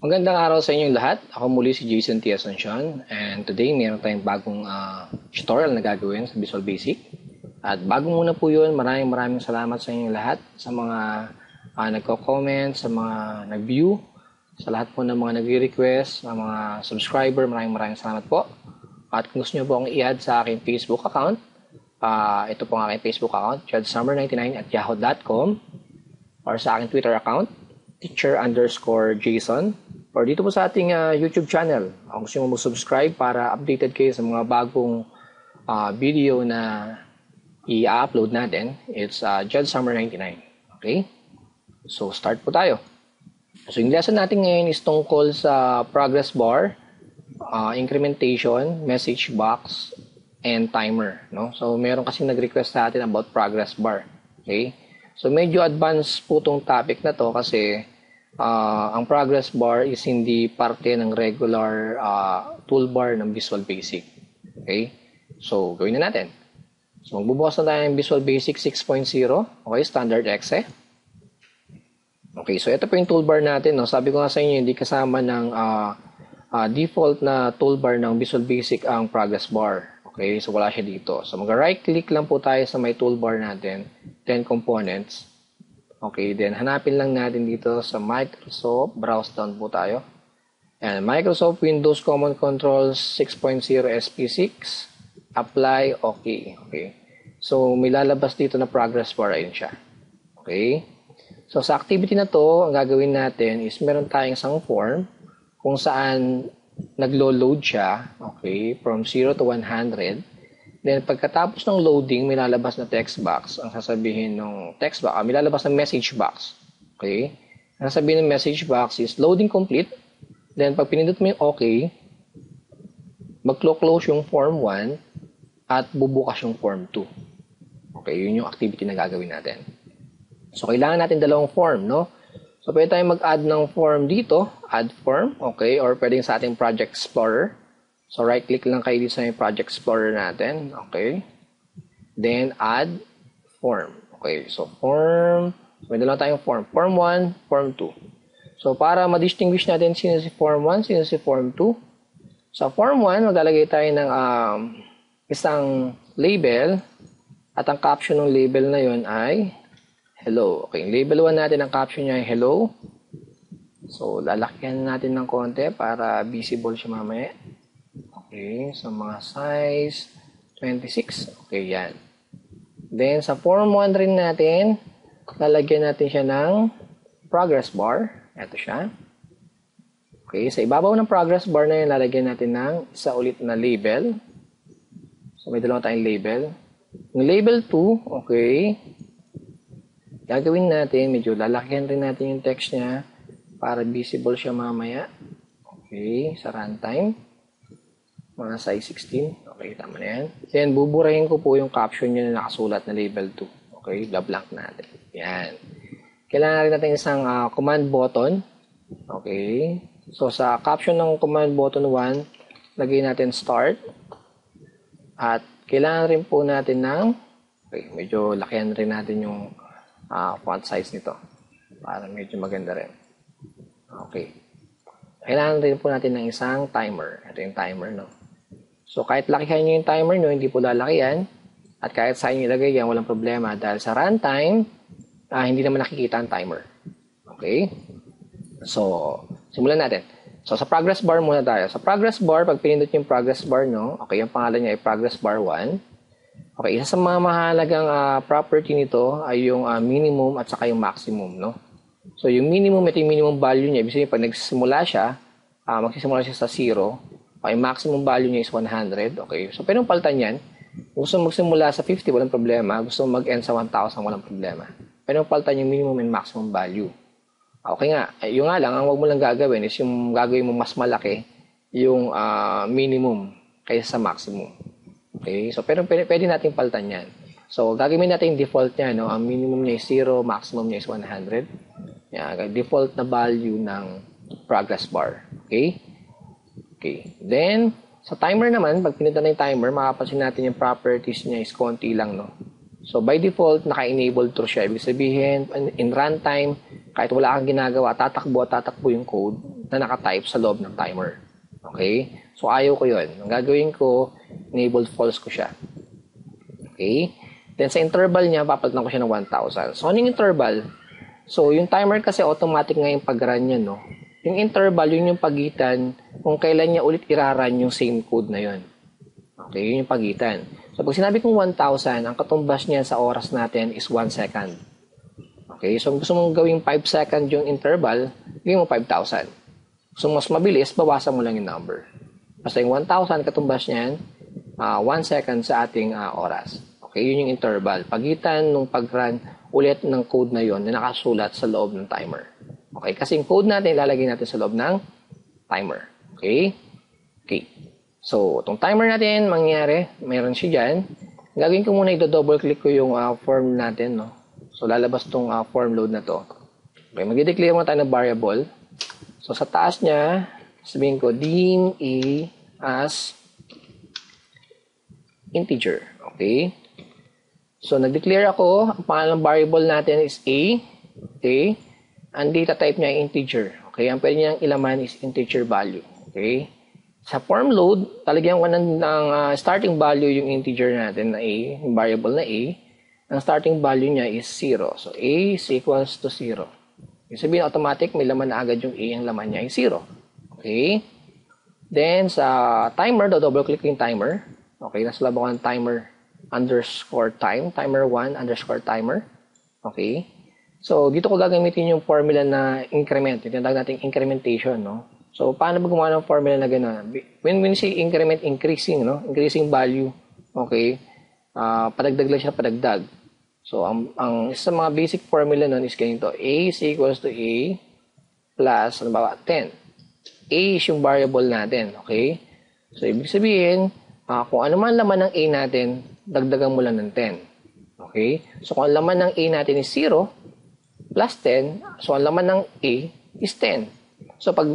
Magandang araw sa inyong lahat. Ako muli si Jason T. Asuncion and today meron tayong bagong tutorial na gagawin sa Visual Basic. At bago muna po yun, maraming salamat sa inyong lahat, sa mga nagko-comment, sa mga nag-view, sa lahat po ng mga nag-request, sa mga subscriber, maraming salamat po. At kung gusto nyo po akong i-add sa aking Facebook account, ito po ang aking Facebook account, chadsummer99@yahoo.com, or sa aking Twitter account, teacher_Jason, or dito po sa ating YouTube channel. Kung gusto mo mag-subscribe para updated kayo sa mga bagong video na i-upload natin, it's chadsummer99. Okay? So, start po tayo. So, yung lesson natin ngayon is tungkol sa progress bar, incrementation, message box, and timer. No? So, meron kasi nag-request sa atin about progress bar. Okay? So, medyo advanced po tong topic na to kasi ang progress bar is hindi parte ng regular toolbar ng Visual Basic. Okay? So, gawin na natin. So, magbubukas na tayo ng Visual Basic 6.0. Okay, Standard Exe. Okay, so ito po yung toolbar natin. No? Sabi ko nga sa inyo, hindi kasama ng default na toolbar ng Visual Basic ang progress bar. Okay, so wala siya dito. So, mag-right click lang po tayo sa may toolbar natin, then components. Okay, then hanapin lang natin dito sa Microsoft, browse down po tayo. And Microsoft Windows Common Controls 6.0 SP6, apply, okay. Okay. So, may lalabas dito na progress bar, ayun siya. Okay. So, sa activity na to, ang gagawin natin is meron tayong isang form kung saan naglo-load siya, okay, from 0 to 100. Then, pagkatapos ng loading, may lalabas na text box. Ang sasabihin ng text box, may lalabas na message box. Okay? Ang sasabihin ng message box is loading complete. Then, pag pinindot mo yung okay, mag-close yung form 1 at bubukas yung form 2. Okay? Yun yung activity na gagawin natin. So, kailangan natin dalawang form, no? So, pwede tayong mag-add ng form dito. Add form. Okay? Or pwede sa ating Project Explorer. So, right-click lang kayo dito sa Project Explorer natin. Okay. Then, add form. Okay. So, form. May dalawa tayong form. Form 1, form 2. So, para ma-distinguish natin sino si form 1, sino si form 2. Sa form 1, maglalagay tayo ng isang label. At ang caption ng label na yun ay hello. Okay. Label 1 natin, ang caption niya ay hello. So, lalakyan natin ng konti para visible siya mamaya. Okay, so mga size 26. Okay, yan. Then, sa form 1 rin natin, lalagyan natin siya ng progress bar. Ito siya. Okay, sa ibabaw ng progress bar na yan, lalagyan natin ng isa ulit na label. So, may dalawa tayong label. Yung label 2, okay, gagawin natin, medyo lalakyan rin natin yung text niya para visible siya mamaya. Okay, sa runtime. Mga size 16. Okay, tama na yan. Then, buburahin ko po yung caption niya na nakasulat na label 2. Okay, blank natin. Yan. Kailangan rin natin isang command button. Okay. So, sa caption ng command button 1, lagay natin start. At, kailangan rin po natin ng, okay, medyo lakihan rin natin yung font size nito. Para medyo maganda rin. Okay. Kailangan rin po natin ng isang timer. Ito yung timer, no? So, kahit lakihan nyo yung timer nyo, hindi po lalakihan. At kahit saan nyo ilagay yan, walang problema. Dahil sa runtime, hindi naman nakikita ang timer. Okay? So, simulan natin. So, sa progress bar muna tayo. Sa progress bar, pag pinindot yung progress bar nyo, okay, yung pangalan niya ay progress bar 1. Okay, isa sa mga mahalagang property nito ay yung minimum at saka yung maximum, no? So, yung minimum, ito yung minimum value niya. Ibig sabihin, pag nagsisimula siya, magsisimula siya sa 0. Okay, maximum value niya is 100. Okay, so pwede mong palitan yan. Gusto mong magsimula sa 50, walang problema. Gusto mong mag-end sa 1,000, walang problema. Pwede mong palitan yung minimum and maximum value. Okay nga, yung nga lang, ang wag mo lang gagawin is yung gagawin mo mas malaki yung minimum kaysa sa maximum. Okay, so pwede natin palitan yan. So, gagawin natin yung default niya, no? Ang minimum niya is 0, maximum niya is 100. Yan, default na value ng progress bar. Okay? Okay. Then, sa timer naman, pag pinunta na yung timer, makapansin natin yung properties niya is konti lang, no? So, by default, naka-enable true siya. Ibig sabihin, in runtime, kahit wala kang ginagawa, tatakbo yung code, na nakatype sa loob ng timer. Okay? So, ayaw ko yun. Ang gagawin ko, enabled false ko siya. Okay? Then, sa interval niya, papalitan ko siya ng 1,000. So, ano yung interval? So, yung timer kasi automatic nga yung pag-run niya, no? Yung interval, yun yung pagitan kung kailan niya ulit irarun yung same code na yun. Okay? Yun yung pagitan. So, pag sinabi kong 1,000, ang katumbas niya sa oras natin is 1 second. Okay? So, kung gusto mong gawing 5 second yung interval, gawin mo 5,000. So, mas mabilis, bawasan mo lang yung number. Basta yung 1,000, katumbas niyan, 1 second sa ating oras. Okay, yun yung interval. Pagitan nung pag-run ulit ng code na yon na nakasulat sa loob ng timer. Okay, kasi yung code natin, ilalagay natin sa loob ng timer. Okay? Okay. So, itong timer natin, mangyari, meron siya dyan. Gagawin ko muna, i-double click ko yung form natin, no? So, lalabas itong form load na to. Okay, mag-declare muna tayo ng variable. So, sa taas niya, sabihin ko, dim a as integer. Okay? So, nag-declare ako. Ang pangalang variable natin is a. Okay? Ang data type niya ay integer. Okay? Ang pwede niyang ilaman is integer value. Okay? Sa form load, talagyan ko ng starting value yung integer natin na a, yung variable na a. Ang starting value niya is 0. So, a is equals to 0. Ibig sabihin, automatic, may laman na agad yung A, ang laman niya ay 0. Okay? Then, sa timer, double-click yung timer. Okay, nasa labo ko ng timer underscore time, timer 1 underscore timer. Okay? So, dito ko gagamitin yung formula na increment. Ito yung tawag natin incrementation, no? So, paano ba gumawa ng formula na gano'n? When we say increment, increasing, no? Increasing value. Okay? Padagdag lang siya, padagdag. So, ang isa mga basic formula nun is ganito. A is equals to A plus, ano ba, 10. A is yung variable natin. Okay? So, ibig sabihin, kung ano man laman ng A natin, dagdagan mo lang ng 10. Okay? So, kung ang laman ng A natin is 0, plus 10, so ang laman ng A is 10. So, pag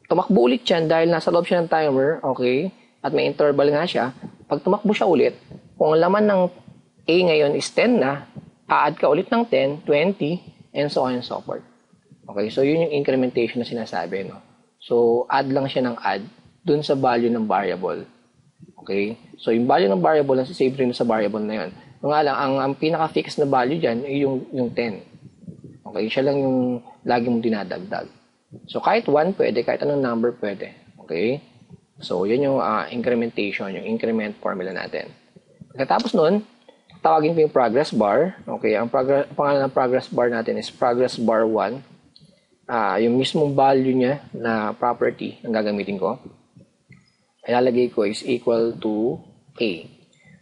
tumakbo ulit yan, dahil nasa loob siya ng timer, okay, at may interval nga siya, pag tumakbo siya ulit, kung ang laman ng A ngayon is 10 na, a-add ka ulit ng 10, 20, and so on and so forth. Okay, so yun yung incrementation na sinasabi, no? So, add lang siya ng add dun sa value ng variable. Okay? So, yung value ng variable, nasa-save rin sa variable na yun. Yung nga lang, ang pinaka-fix na value dyan ay yung 10. Okay? Siya lang yung lagi mong dinadagdag. So, kahit 1 pwede, kahit anong number pwede. Okay? So, yun yung incrementation, yung increment formula natin. Pagkatapos nun, tawagin ko yung progress bar. Okay, ang pangalan ng progress bar natin is progress bar 1. Yung mismong value niya na property ang gagamitin ko. Ilalagay ko is equal to A.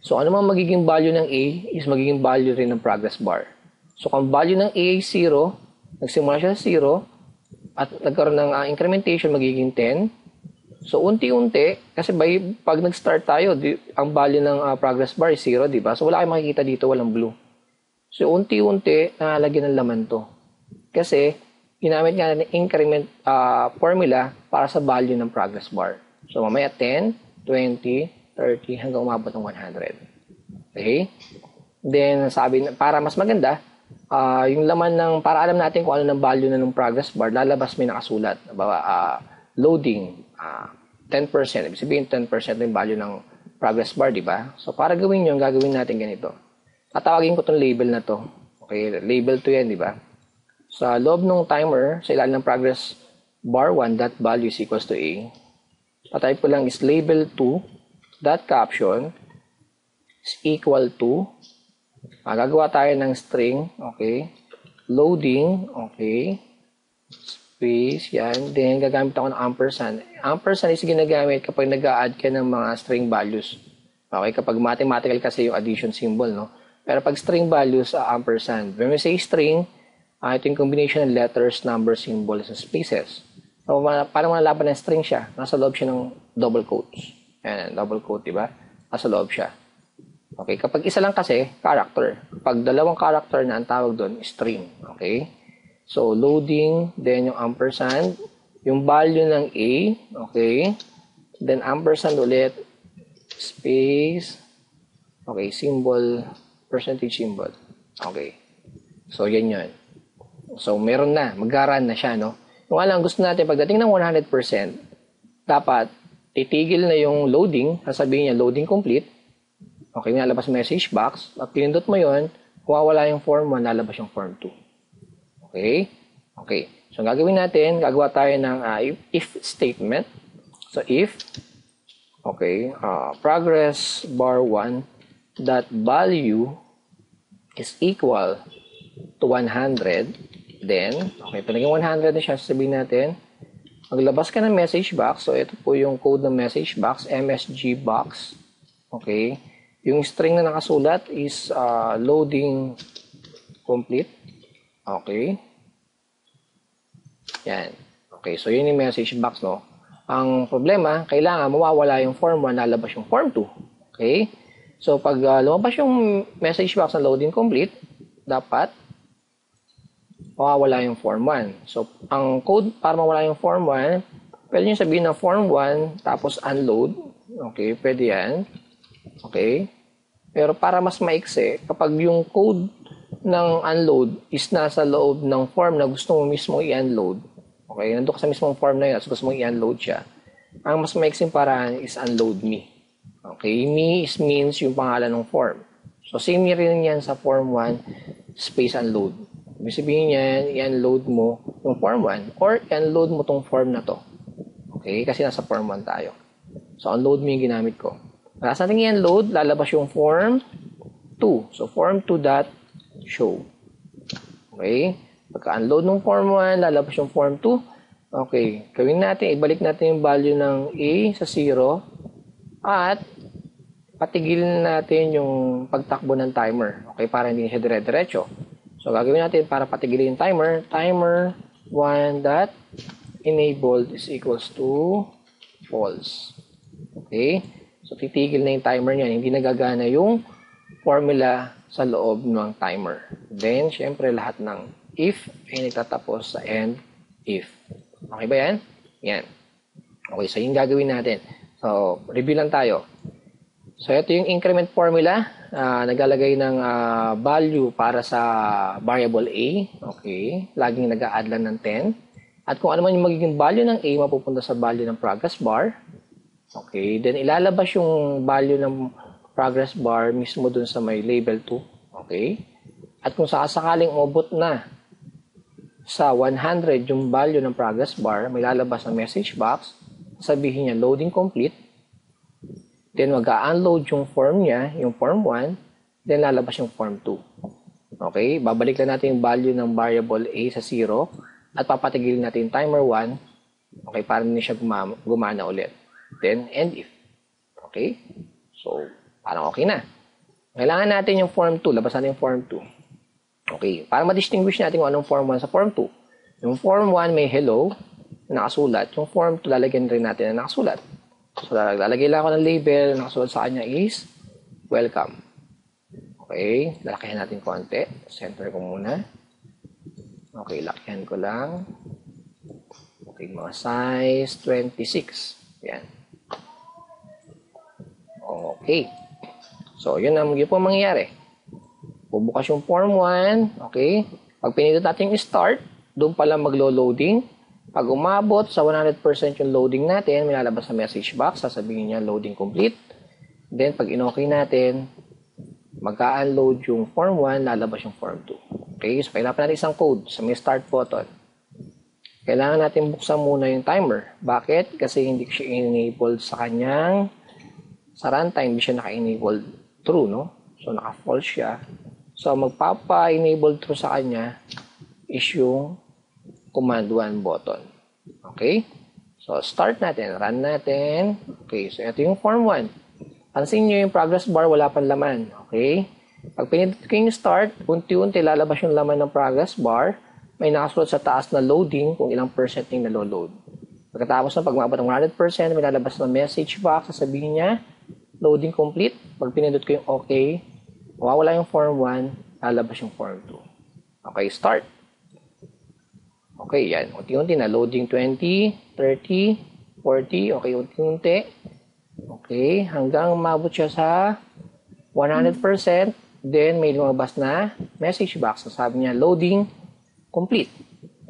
So, ano mang magiging value ng A is magiging value rin ng progress bar. So, kung value ng A ay 0, nagsimula siya sa 0, at nagkaroon ng incrementation, magiging 10. So, unti-unti, kasi pag nag-start tayo, ang value ng progress bar is 0, di ba? So, wala kayong makikita dito, walang blue. So, unti-unti, nalagyan ng laman to. Kasi, ginamit nga ng increment formula para sa value ng progress bar. So, mamaya 10, 20, 30, hanggang umabot ng 100. Okay? Then, sabi, para mas maganda, yung laman ng, para alam natin kung ano ng value na ng progress bar, lalabas may nakasulat. Loading, 10%. Ibig sabihin, 10% yung value ng progress bar, di ba? So, para gawin yun, gagawin natin ganito. Tatawagin ko itong label na to. Okay, label to yan, di ba? Sa loob ng timer, sa ilalim ng progress bar 1, that value is equals to A. Tatype ko lang is label 2, that caption is equal to, gagawa tayo ng string, okay, loading, okay, space, yan. Then, gagamit ako ng ampersand. Ampersand is ginagamit kapag nag-a-add ka ng mga string values. Okay, kapag mathematical kasi yung addition symbol, no? Pero pag string values, ampersand. When we say string, ito yung combination ng letters, numbers, symbols, and spaces. So, parang malalaban ng string siya. Nasa loob siya ng double quotes. Yan, double quote, diba? Nasa loob siya. Okay, kapag isa lang kasi, character. Pag dalawang character na, ang tawag doon, string. Okay? So, loading, then yung ampersand, yung value ng A, okay? Then, ampersand ulit, space, okay, symbol, percentage symbol. Okay. So, yan yun. So, meron na, mag-run na siya, no? Kung alam, gusto natin, pagdating ng 100%, dapat titigil na yung loading, sasabihin niya, loading complete. Okay, nalabas message box. Pag pinindot mo yun, wala yung form 1, nalabas yung form 2. Okay? Okay. So, ang gagawin natin, gagawa tayo ng if statement. So, if, okay, progress bar 1 dot value is equal to 100, then, okay, pag naging 100 na siya, sabihin natin, maglabas ka ng message box. So, ito po yung code ng message box, MSG box. Okay. Yung string na nakasulat is loading complete. Okay. Yan. Okay. So, yun yung message box, no? Ang problema, kailangan mawawala yung form 1, lalabas yung form 2. Okay. So, pag lumabas yung message box na loading complete, dapat mawawala yung form 1. So, ang code para mawala yung form 1, pwede nyo sabihin na form 1, tapos unload. Okay, pwede yan. Okay. Pero para mas maiksi, kapag yung code ng unload is nasa loob ng form na gusto mo mismo i-unload, okay, nandun ka sa mismong form na yun, so gusto mo i-unload siya, ang mas maiksing paraan is unload me. Okay, me means yung pangalan ng form. So, same rin yan sa form 1, space unload. Ibig sabihin yan, i-unload mo yung form 1 or i-unload mo tong form na to. Okay? Kasi nasa form 1 tayo. So, unload mo yung ginamit ko. Tapos natin i-unload, lalabas yung form 2. So, form 2 dot show. Okay? Pagka-unload ng form 1, lalabas yung form 2. Okay. Gawin natin, ibalik natin yung value ng A sa 0 at patigilin natin yung pagtakbo ng timer. Okay? Para hindi siya dire-diretso. So, gagawin natin para patigilin yung timer. Timer 1 dot enabled is equals to false. Okay? So, titigil na yung timer niyan. Hindi nagagana yung formula sa loob ng timer. Then, syempre, lahat ng if ay nagtatapos sa end if. Okay ba yan? Yan. Okay, so yung gagawin natin. So, review lang tayo. So, ito yung increment formula. Naglalagay ng value para sa variable A. Okay. Laging nag-a-add lang ng 10. At kung ano man yung magiging value ng A, mapupunta sa value ng progress bar. Okay. Then, ilalabas yung value ng progress bar mismo dun sa may label 2. Okay. At kung sakaling umabot na sa 100 yung value ng progress bar, may lalabas na message box. Sabihin niya loading complete. Then, mag-a-unload yung form niya, yung form 1. Then, lalabas yung form 2. Okay? Babalik lang natin yung value ng variable A sa 0. At papatigilin natin yung timer 1. Okay? Para hindi siya gumana ulit. Then, end if. Okay? So, parang okay na. Kailangan natin yung form 2. Labas natin yung form 2. Okay? Para ma-distinguish natin kung anong form 1 sa form 2. Yung form 1 may hello na nakasulat. Yung form 2 lalagyan rin natin na nakasulat. So, lalagay lang ako ng label, nakasulat sa kanya is welcome. Okay, lalakihan natin konti. Center ko muna. Okay, lakihan ko lang. Okay, mga size 26. Yan. Okay. So, yun po mangyayari. Bubukas yung form 1. Okay. Pag pinindot natin yung start, doon pala maglo-loading. Pag umabot sa 100% yung loading natin, may lalabas sa message box, sasabihin niya loading complete. Then, pag in-okay natin, mag-a-unload yung form 1, lalabas yung form 2. Okay, so kailangan natin isang code sa may start button. Kailangan natin buksan muna yung timer. Bakit? Kasi hindi siya enabled sa kanyang, sa runtime, hindi siya naka-enabled true, no? So, naka-false siya. So, magpapa-enable true sa kanya is yung command 1 button. Okay? So, start natin. Run natin. Okay. So, ito yung form 1. Pansin nyo yung progress bar, wala pang laman. Okay? Pag pinindot ko yung start, unti-unti lalabas yung laman ng progress bar. May nakasulat sa taas na loading kung ilang percent yung nalo-load. Pagkatapos na pag maabot ng 100%, may lalabas na message box. Sasabihin niya, loading complete. Pag pinindot ko yung okay, mawawala yung form 1, lalabas yung form 2. Okay, start. Okay, yan. Unti-unti na. Loading 20, 30, 40. Okay, unti-unti. Okay, hanggang umabot siya sa 100%. Then, may lumabas na message box. So, sabi niya, loading complete.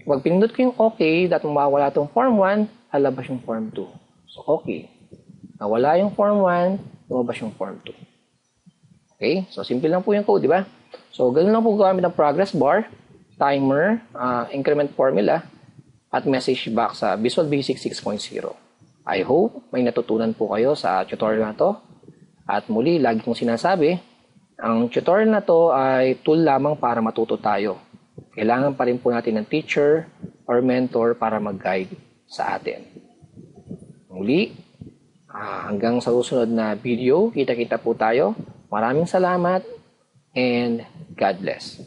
Pag pinindot ko yung okay, dapat mawawala itong form 1, lalabas yung form 2. So, okay. Nawala yung form 1, lumabas yung form 2. Okay? So, simple lang po yung code, di ba? So, ganun lang po gamit ng progress bar, timer, increment formula, at message box sa Visual Basic 6.0. I hope may natutunan po kayo sa tutorial na to. At muli, lagi kong sinasabi, ang tutorial na to ay tool lamang para matuto tayo. Kailangan pa rin po natin ng teacher or mentor para mag-guide sa atin. Muli, hanggang sa susunod na video, kita-kita po tayo. Maraming salamat and God bless.